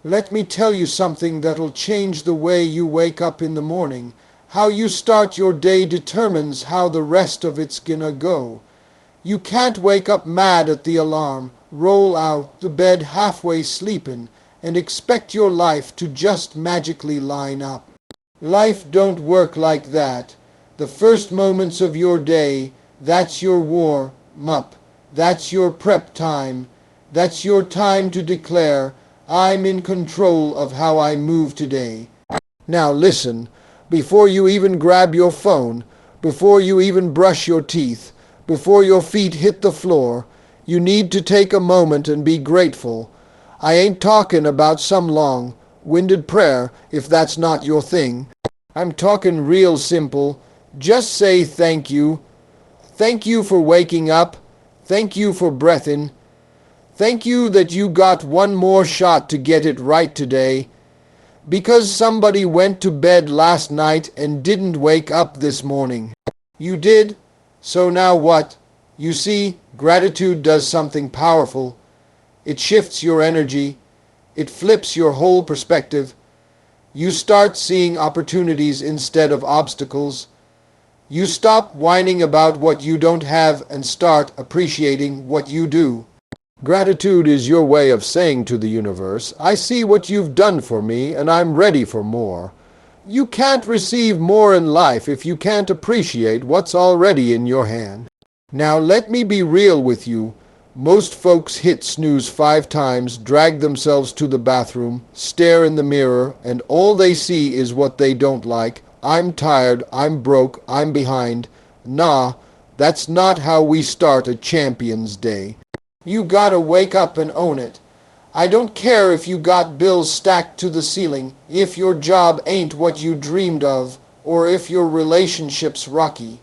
Let me tell you something that'll change the way you wake up in the morning. How you start your day determines how the rest of it's gonna go. You can't wake up mad at the alarm, roll out the bed halfway sleepin', and expect your life to just magically line up. Life don't work like that. The first moments of your day, that's your warm-up. That's your prep time. That's your time to declare, I'm in control of how I move today. Now listen, before you even grab your phone, before you even brush your teeth, before your feet hit the floor, you need to take a moment and be grateful. I ain't talking about some long-winded prayer if that's not your thing. I'm talking real simple. Just say thank you. Thank you for waking up. Thank you for breathing. Thank you that you got one more shot to get it right today. Because somebody went to bed last night and didn't wake up this morning. You did? So now what? You see, gratitude does something powerful. It shifts your energy. It flips your whole perspective. You start seeing opportunities instead of obstacles. You stop whining about what you don't have and start appreciating what you do. Gratitude is your way of saying to the universe, I see what you've done for me and I'm ready for more. You can't receive more in life if you can't appreciate what's already in your hand. Now let me be real with you. Most folks hit snooze 5 times, drag themselves to the bathroom, stare in the mirror, and all they see is what they don't like. I'm tired, I'm broke, I'm behind. Nah, that's not how we start a champion's day. You gotta wake up and own it. I don't care if you got bills stacked to the ceiling, if your job ain't what you dreamed of, or if your relationship's rocky.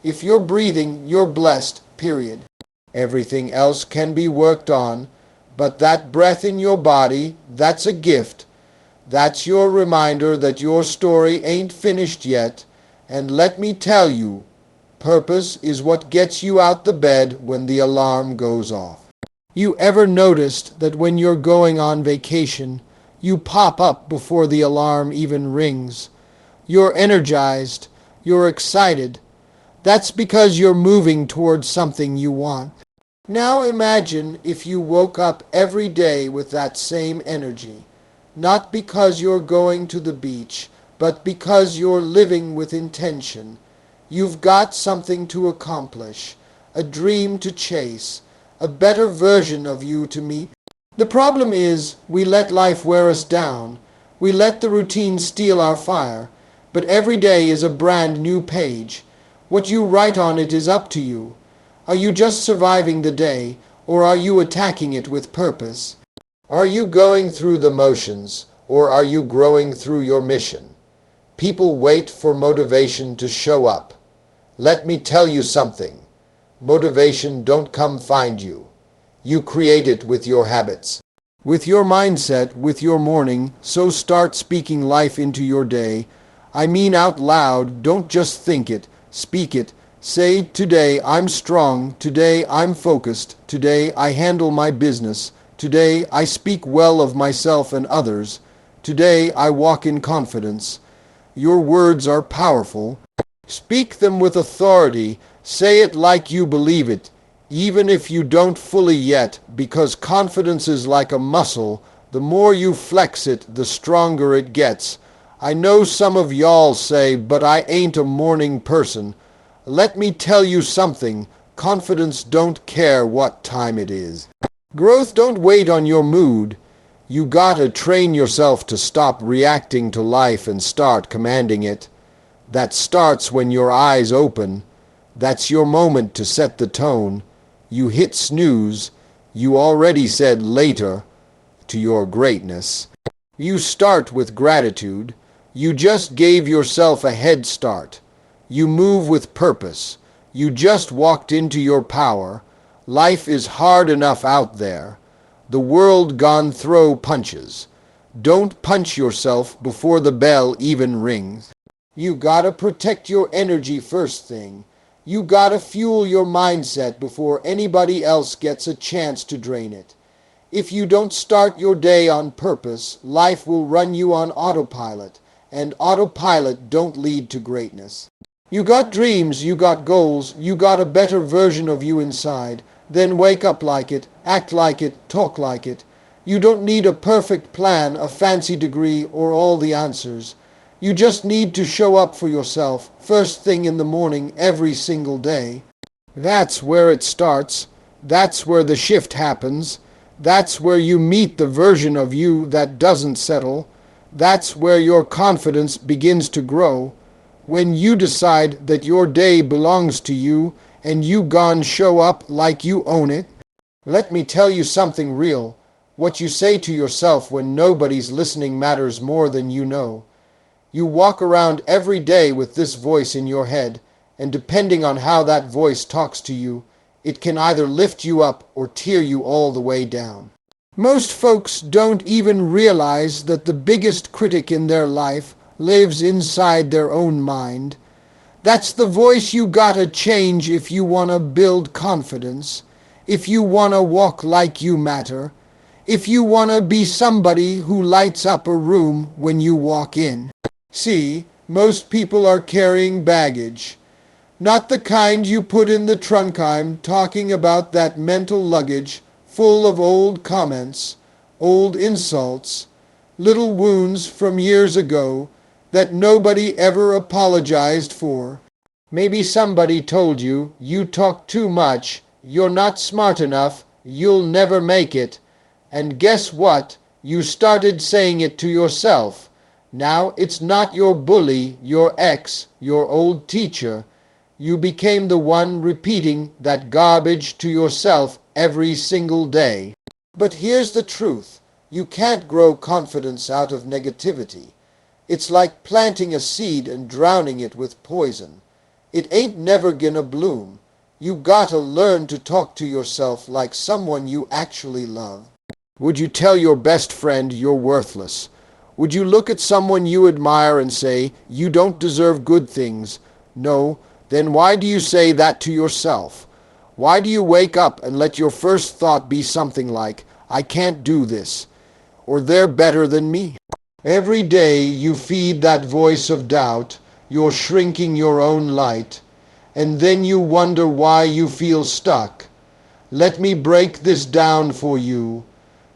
If you're breathing, you're blessed, period. Everything else can be worked on, but that breath in your body, that's a gift. That's your reminder that your story ain't finished yet, and let me tell you, purpose is what gets you out the bed when the alarm goes off. You ever noticed that when you're going on vacation, you pop up before the alarm even rings? You're energized, you're excited. That's because you're moving towards something you want. Now imagine if you woke up every day with that same energy, not because you're going to the beach, but because you're living with intention. You've got something to accomplish, a dream to chase, a better version of you to meet. The problem is, we let life wear us down. We let the routine steal our fire. But every day is a brand new page. What you write on it is up to you. Are you just surviving the day, or are you attacking it with purpose? Are you going through the motions, or are you growing through your mission? People wait for motivation to show up. Let me tell you something. Motivation don't come find you. You create it with your habits. With your mindset, with your morning, so start speaking life into your day. I mean out loud, don't just think it, speak it. Say, today I'm strong, today I'm focused, today I handle my business, today I speak well of myself and others, today I walk in confidence. Your words are powerful. Speak them with authority. Say it like you believe it, even if you don't fully yet, because confidence is like a muscle. The more you flex it, the stronger it gets. I know some of y'all say, but I ain't a morning person. Let me tell you something. Confidence don't care what time it is. Growth don't wait on your mood. You gotta train yourself to stop reacting to life and start commanding it. That starts when your eyes open. That's your moment to set the tone. You hit snooze. You already said later to your greatness. You start with gratitude. You just gave yourself a head start. You move with purpose. You just walked into your power. Life is hard enough out there. The world gone throw punches. Don't punch yourself before the bell even rings. You gotta protect your energy first thing. You gotta fuel your mindset before anybody else gets a chance to drain it. If you don't start your day on purpose, life will run you on autopilot, and autopilot don't lead to greatness. You got dreams, you got goals, you got a better version of you inside. Then wake up like it, act like it, talk like it. You don't need a perfect plan, a fancy degree, or all the answers. You just need to show up for yourself, first thing in the morning, every single day. That's where it starts. That's where the shift happens. That's where you meet the version of you that doesn't settle. That's where your confidence begins to grow. When you decide that your day belongs to you and you gone show up like you own it. Let me tell you something real. What you say to yourself when nobody's listening matters more than you know. You walk around every day with this voice in your head, and depending on how that voice talks to you, it can either lift you up or tear you all the way down. Most folks don't even realize that the biggest critic in their life lives inside their own mind. That's the voice you gotta change if you wanna build confidence, if you wanna walk like you matter, if you wanna be somebody who lights up a room when you walk in. See, most people are carrying baggage. Not the kind you put in the trunk. I'm talking about that mental luggage full of old comments, old insults, little wounds from years ago that nobody ever apologized for. Maybe somebody told you, you talk too much, you're not smart enough, you'll never make it. And guess what? You started saying it to yourself. Now it's not your bully, your ex, your old teacher. You became the one repeating that garbage to yourself every single day. But here's the truth. You can't grow confidence out of negativity. It's like planting a seed and drowning it with poison. It ain't never gonna bloom. You gotta learn to talk to yourself like someone you actually love. Would you tell your best friend you're worthless? Would you look at someone you admire and say, you don't deserve good things? No. Then why do you say that to yourself? Why do you wake up and let your first thought be something like, I can't do this, or they're better than me? Every day you feed that voice of doubt, you're shrinking your own light, and then you wonder why you feel stuck. Let me break this down for you.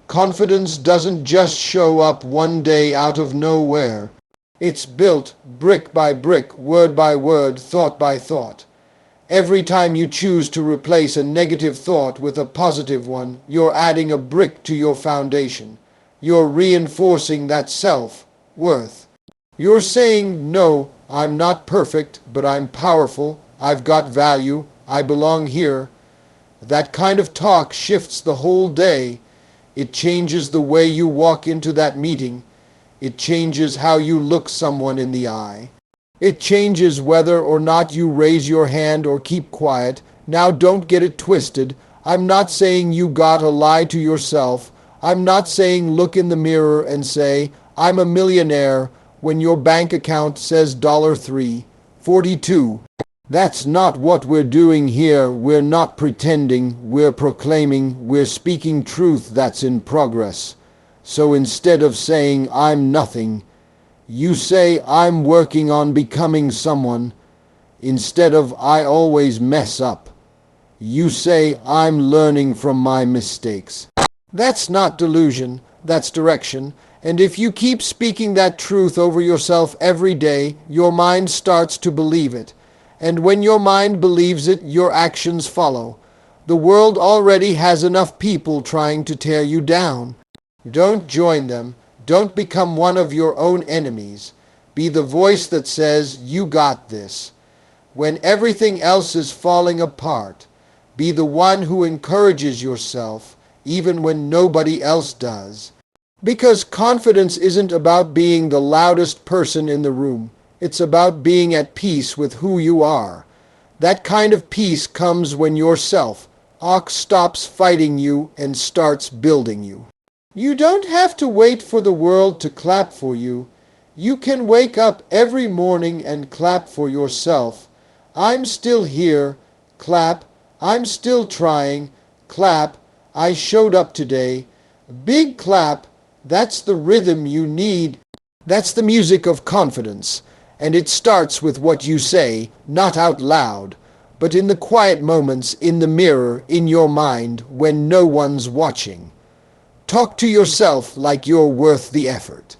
Confidence doesn't just show up one day out of nowhere. It's built brick by brick, word by word, thought by thought. Every time you choose to replace a negative thought with a positive one, you're adding a brick to your foundation. You're reinforcing that self-worth. You're saying, no, I'm not perfect, but I'm powerful, I've got value, I belong here. That kind of talk shifts the whole day. It changes the way you walk into that meeting. It changes how you look someone in the eye. It changes whether or not you raise your hand or keep quiet. Now don't get it twisted. I'm not saying you gotta lie to yourself. I'm not saying look in the mirror and say, I'm a millionaire, when your bank account says $3.42. That's not what we're doing here. We're not pretending. We're proclaiming. We're speaking truth that's in progress. So instead of saying, I'm nothing, you say, I'm working on becoming someone. Instead of, I always mess up, you say, I'm learning from my mistakes. That's not delusion, that's direction. And if you keep speaking that truth over yourself every day, your mind starts to believe it. And when your mind believes it, your actions follow. The world already has enough people trying to tear you down. Don't join them. Don't become one of your own enemies. Be the voice that says, you got this. When everything else is falling apart, be the one who encourages yourself, even when nobody else does. Because confidence isn't about being the loudest person in the room. It's about being at peace with who you are. That kind of peace comes when yourself, stops fighting you and starts building you. You don't have to wait for the world to clap for you. You can wake up every morning and clap for yourself. I'm still here. Clap. I'm still trying. Clap. I showed up today. Big clap, that's the rhythm you need. That's the music of confidence, and it starts with what you say, not out loud, but in the quiet moments, in the mirror, in your mind, when no one's watching. Talk to yourself like you're worth the effort.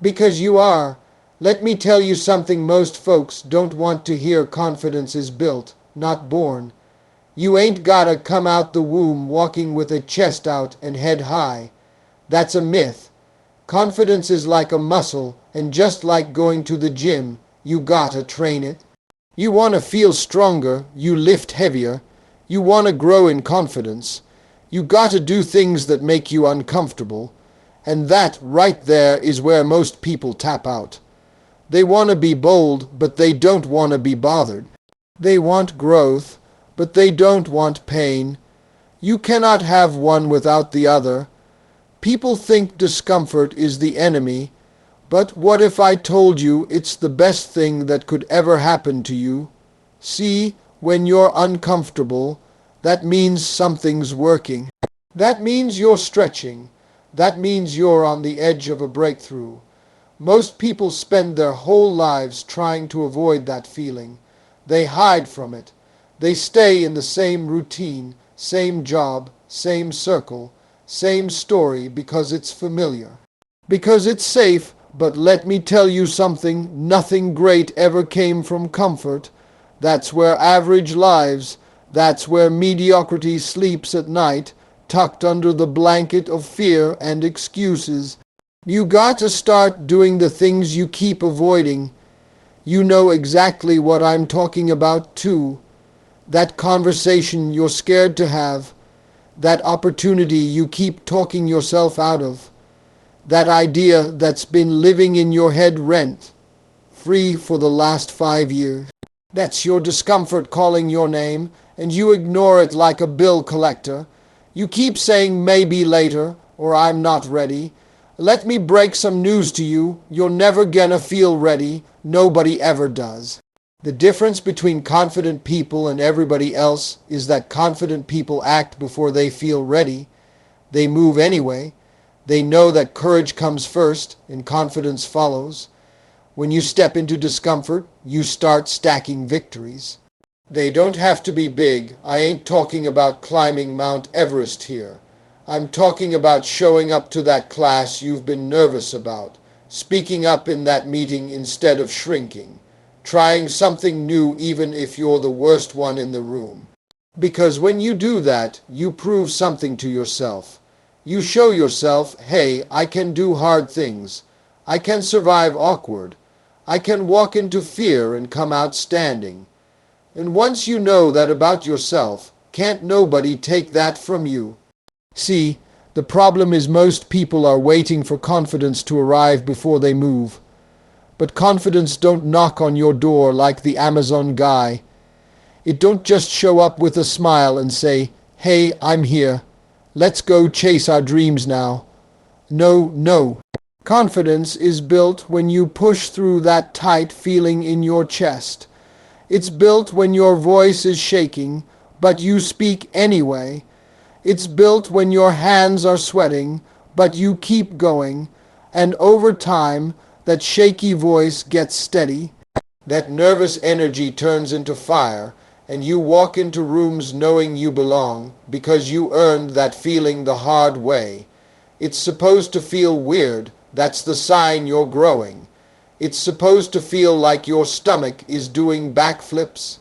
Because you are. Let me tell you something most folks don't want to hear. Confidence is built, not born. You ain't gotta come out the womb walking with a chest out and head high. That's a myth. Confidence is like a muscle, and just like going to the gym, you gotta train it. You wanna feel stronger, you lift heavier. You wanna grow in confidence. You gotta do things that make you uncomfortable. And that right there is where most people tap out. They wanna be bold, but they don't wanna be bothered. They want growth, but they don't want pain. You cannot have one without the other. People think discomfort is the enemy, but what if I told you it's the best thing that could ever happen to you? See, when you're uncomfortable, that means something's working. That means you're stretching. That means you're on the edge of a breakthrough. Most people spend their whole lives trying to avoid that feeling. They hide from it. They stay in the same routine, same job, same circle, same story because it's familiar. Because it's safe, but let me tell you something, nothing great ever came from comfort. That's where average lives, that's where mediocrity sleeps at night, tucked under the blanket of fear and excuses. You got to start doing the things you keep avoiding. You know exactly what I'm talking about too. That conversation you're scared to have. That opportunity you keep talking yourself out of. That idea that's been living in your head rent-free for the last 5 years. That's your discomfort calling your name, and you ignore it like a bill collector. You keep saying maybe later, or I'm not ready. Let me break some news to you. You're never gonna feel ready. Nobody ever does. The difference between confident people and everybody else is that confident people act before they feel ready. They move anyway. They know that courage comes first and confidence follows. When you step into discomfort, you start stacking victories. They don't have to be big. I ain't talking about climbing Mount Everest here. I'm talking about showing up to that class you've been nervous about, speaking up in that meeting instead of shrinking, trying something new even if you're the worst one in the room. Because when you do that, you prove something to yourself. You show yourself, hey, I can do hard things. I can survive awkward. I can walk into fear and come out standing. And once you know that about yourself, can't nobody take that from you. See, the problem is most people are waiting for confidence to arrive before they move. But confidence don't knock on your door like the Amazon guy. It don't just show up with a smile and say, hey, I'm here. Let's go chase our dreams now. No. Confidence is built when you push through that tight feeling in your chest. It's built when your voice is shaking, but you speak anyway. It's built when your hands are sweating, but you keep going. And over time, that shaky voice gets steady. That nervous energy turns into fire, and you walk into rooms knowing you belong, because you earned that feeling the hard way. It's supposed to feel weird. That's the sign you're growing. It's supposed to feel like your stomach is doing backflips.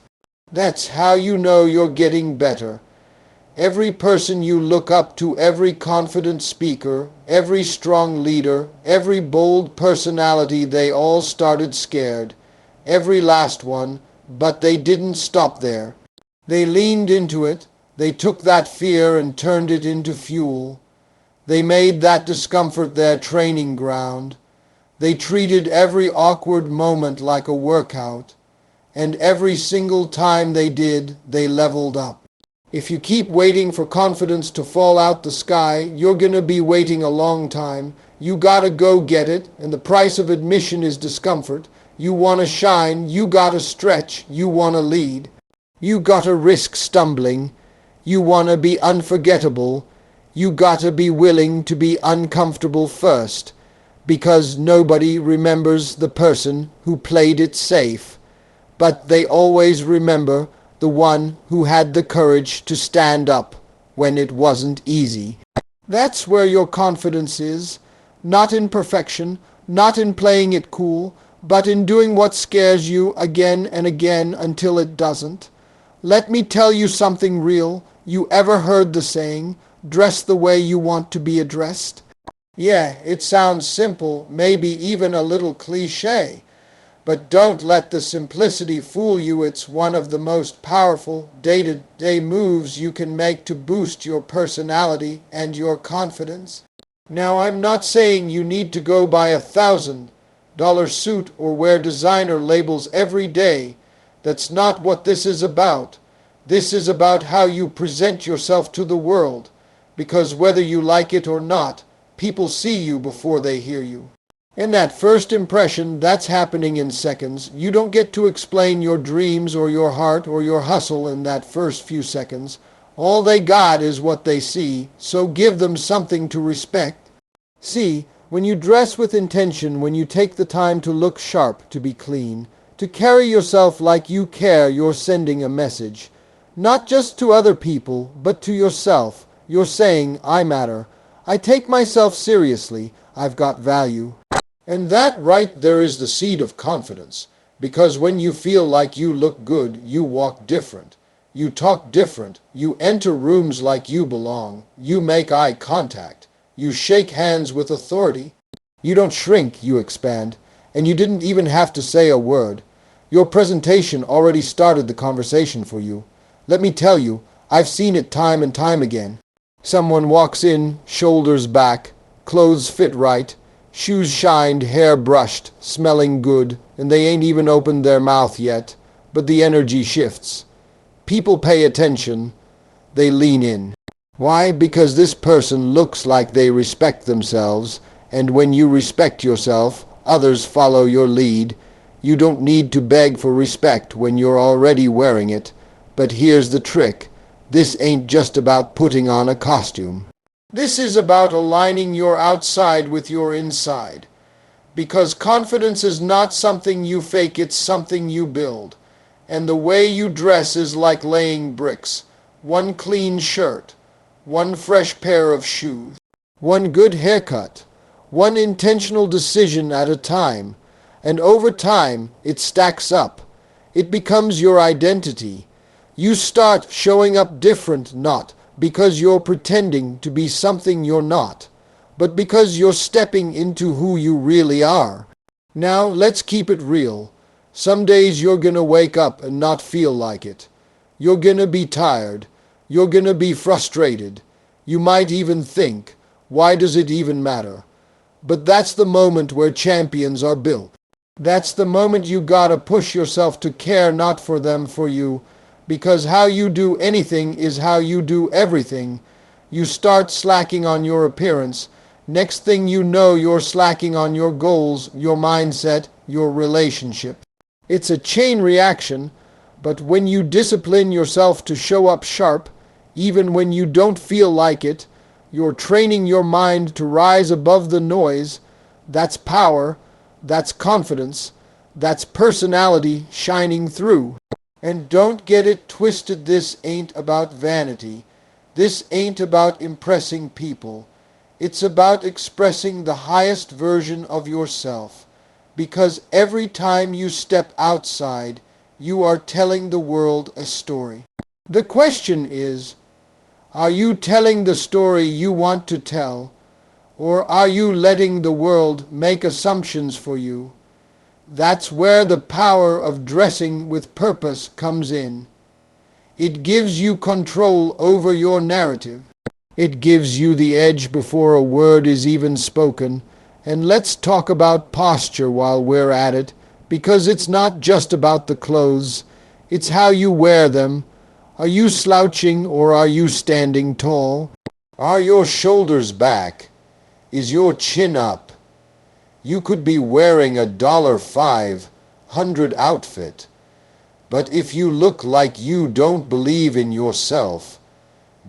That's how you know you're getting better. Every person you look up to, every confident speaker, every strong leader, every bold personality, they all started scared. Every last one, but they didn't stop there. They leaned into it. They took that fear and turned it into fuel. They made that discomfort their training ground. They treated every awkward moment like a workout. And every single time they did, they leveled up. If you keep waiting for confidence to fall out the sky, you're gonna be waiting a long time. You gotta go get it, and the price of admission is discomfort. You wanna shine, you gotta stretch, you wanna lead. You gotta risk stumbling. You wanna be unforgettable. You gotta be willing to be uncomfortable first, because nobody remembers the person who played it safe, but they always remember the one who had the courage to stand up when it wasn't easy. That's where your confidence is, not in perfection, not in playing it cool, but in doing what scares you again and again until it doesn't. Let me tell you something real. You ever heard the saying, dress the way you want to be addressed? Yeah, it sounds simple, maybe even a little cliché. But don't let the simplicity fool you. It's one of the most powerful day-to-day moves you can make to boost your personality and your confidence. Now, I'm not saying you need to go buy $1,000 suit or wear designer labels every day. That's not what this is about. This is about how you present yourself to the world, because whether you like it or not, people see you before they hear you. In that first impression, that's happening in seconds. You don't get to explain your dreams or your heart or your hustle in that first few seconds. All they got is what they see, so give them something to respect. See, when you dress with intention, when you take the time to look sharp, to be clean, to carry yourself like you care, you're sending a message. Not just to other people, but to yourself. You're saying, I matter. I take myself seriously. I've got value. And that right there is the seed of confidence. Because when you feel like you look good, you walk different. You talk different. You enter rooms like you belong. You make eye contact. You shake hands with authority. You don't shrink, you expand. And you didn't even have to say a word. Your presentation already started the conversation for you. Let me tell you, I've seen it time and time again. Someone walks in, shoulders back, clothes fit right, shoes shined, hair brushed, smelling good, and they ain't even opened their mouth yet, but the energy shifts. People pay attention. They lean in. Why? Because this person looks like they respect themselves, and when you respect yourself, others follow your lead. You don't need to beg for respect when you're already wearing it. But here's the trick. This ain't just about putting on a costume. This is about aligning your outside with your inside. Because confidence is not something you fake, it's something you build. And the way you dress is like laying bricks. One clean shirt, one fresh pair of shoes, one good haircut, one intentional decision at a time. And over time, it stacks up. It becomes your identity. You start showing up different, not because you're pretending to be something you're not, but because you're stepping into who you really are. Now, let's keep it real. Some days you're gonna wake up and not feel like it. You're gonna be tired. You're gonna be frustrated. You might even think, why does it even matter? But that's the moment where champions are built. That's the moment you gotta push yourself to care not for them, for you. Because how you do anything is how you do everything. You start slacking on your appearance. Next thing you know, you're slacking on your goals, your mindset, your relationship. It's a chain reaction, but when you discipline yourself to show up sharp, even when you don't feel like it, you're training your mind to rise above the noise. That's power, that's confidence, that's personality shining through. And don't get it twisted, this ain't about vanity. This ain't about impressing people. It's about expressing the highest version of yourself. Because every time you step outside, you are telling the world a story. The question is, are you telling the story you want to tell, or are you letting the world make assumptions for you? That's where the power of dressing with purpose comes in. It gives you control over your narrative. It gives you the edge before a word is even spoken. And let's talk about posture while we're at it, because it's not just about the clothes. It's how you wear them. Are you slouching or are you standing tall? Are your shoulders back? Is your chin up? You could be wearing a $500 outfit, but if you look like you don't believe in yourself,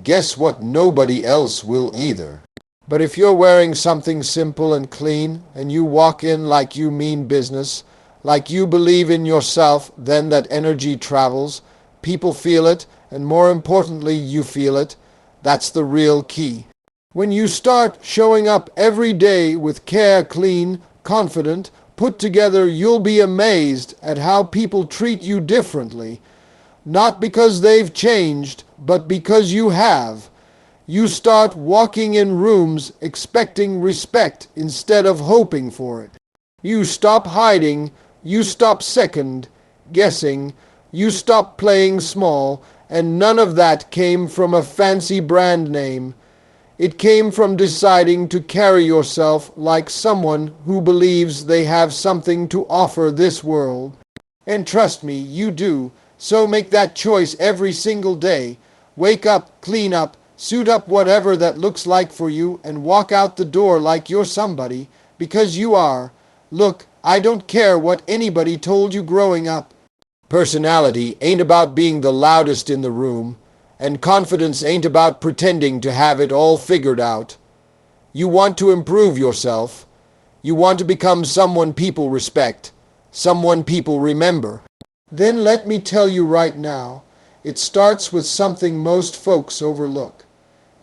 Guess what? Nobody else will either. But if you're wearing something simple and clean, and you walk in like you mean business, like you believe in yourself, then that energy travels. People feel it, and more importantly, you feel it. That's the real key. When you start showing up every day with care, clean, confident, put together, you'll be amazed at how people treat you differently. Not because they've changed, but because you have. You start walking in rooms expecting respect instead of hoping for it. You stop hiding, you stop second guessing, you stop playing small, and none of that came from a fancy brand name. It came from deciding to carry yourself like someone who believes they have something to offer this world. And trust me, you do. So make that choice every single day. Wake up, clean up, suit up whatever that looks like for you, and walk out the door like you're somebody, because you are. Look, I don't care what anybody told you growing up. Personality ain't about being the loudest in the room, and confidence ain't about pretending to have it all figured out. You want to improve yourself. You want to become someone people respect, someone people remember. Then let me tell you right now, it starts with something most folks overlook.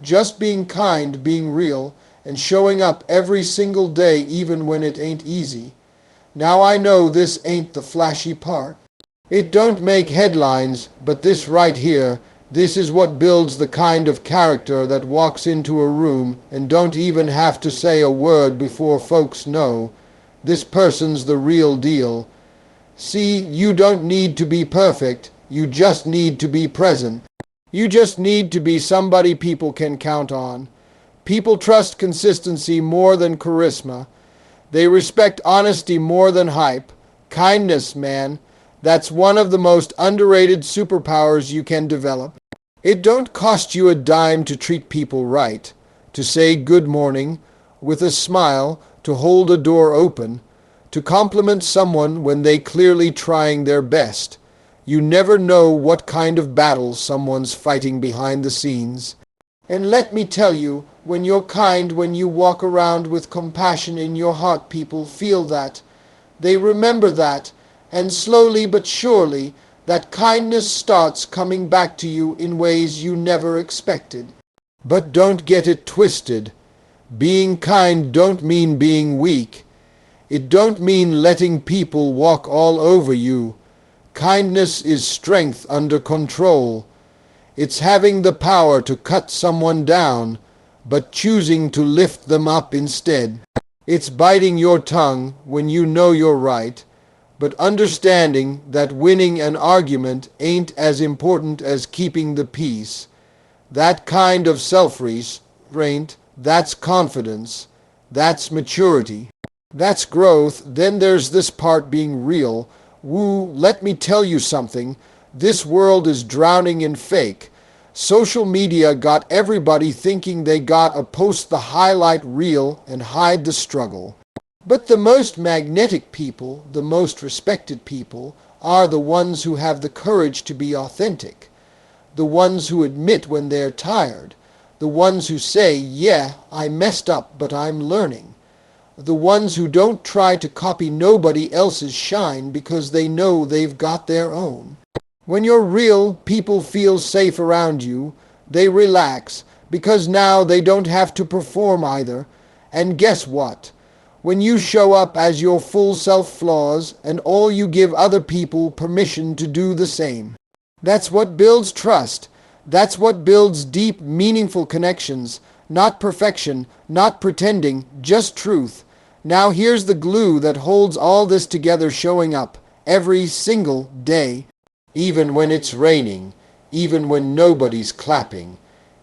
Just being kind, being real, and showing up every single day even when it ain't easy. Now I know this ain't the flashy part. It don't make headlines, but this right here, this is what builds the kind of character that walks into a room and don't even have to say a word before folks know this person's the real deal. See, you don't need to be perfect, you just need to be present. You just need to be somebody people can count on. People trust consistency more than charisma. They respect honesty more than hype. Kindness, man, that's one of the most underrated superpowers you can develop. It don't cost you a dime to treat people right, to say good morning with a smile, to hold a door open, to compliment someone when they clearly trying their best. You never know what kind of battle someone's fighting behind the scenes. And let me tell you, when you're kind, when you walk around with compassion in your heart, people feel that. They remember that, and slowly but surely, that kindness starts coming back to you in ways you never expected. But don't get it twisted. Being kind don't mean being weak. It don't mean letting people walk all over you. Kindness is strength under control. It's having the power to cut someone down, but choosing to lift them up instead. It's biting your tongue when you know you're right, but understanding that winning an argument ain't as important as keeping the peace. That kind of self-restraint, that's confidence, that's maturity, that's growth. Then there's this part, being real. Woo, let me tell you something. This world is drowning in fake. Social media got everybody thinking they got to post the highlight reel and hide the struggle. But the most magnetic people, the most respected people, are the ones who have the courage to be authentic. The ones who admit when they're tired. The ones who say, yeah, I messed up, but I'm learning. The ones who don't try to copy nobody else's shine because they know they've got their own. When you're real, people feel safe around you. They relax because now they don't have to perform either. And guess what? When you show up as your full self flaws and all, you give other people permission to do the same. That's what builds trust. That's what builds deep, meaningful connections. Not perfection, not pretending, just truth. Now here's the glue that holds all this together: showing up every single day. Even when it's raining, even when nobody's clapping,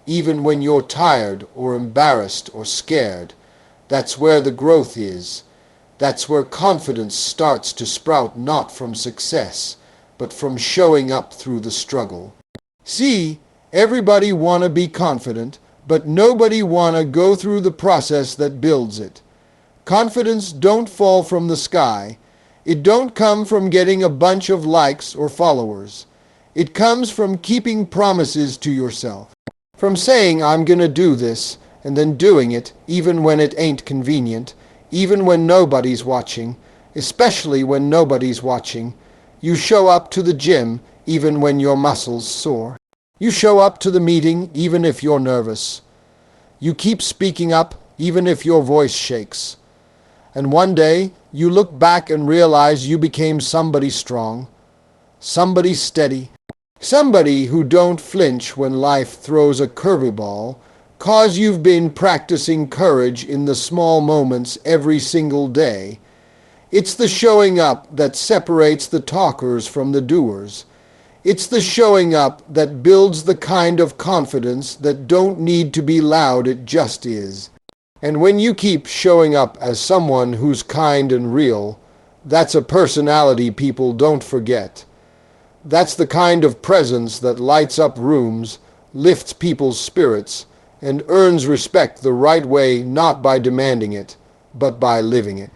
even when you're tired or embarrassed or scared. That's where the growth is. That's where confidence starts to sprout, not from success, but from showing up through the struggle. See, everybody wanna be confident, but nobody wanna go through the process that builds it. Confidence don't fall from the sky. It don't come from getting a bunch of likes or followers. It comes from keeping promises to yourself. From saying I'm gonna do this, and then doing it, even when it ain't convenient, even when nobody's watching, especially when nobody's watching. You show up to the gym, even when your muscles sore. You show up to the meeting, even if you're nervous. You keep speaking up, even if your voice shakes. And one day, you look back and realize you became somebody strong, somebody steady, somebody who don't flinch when life throws a curveball, 'cause you've been practicing courage in the small moments every single day. It's the showing up that separates the talkers from the doers. It's the showing up that builds the kind of confidence that don't need to be loud, it just is. And when you keep showing up as someone who's kind and real, that's a personality people don't forget. That's the kind of presence that lights up rooms, lifts people's spirits, and earns respect the right way, not by demanding it, but by living it.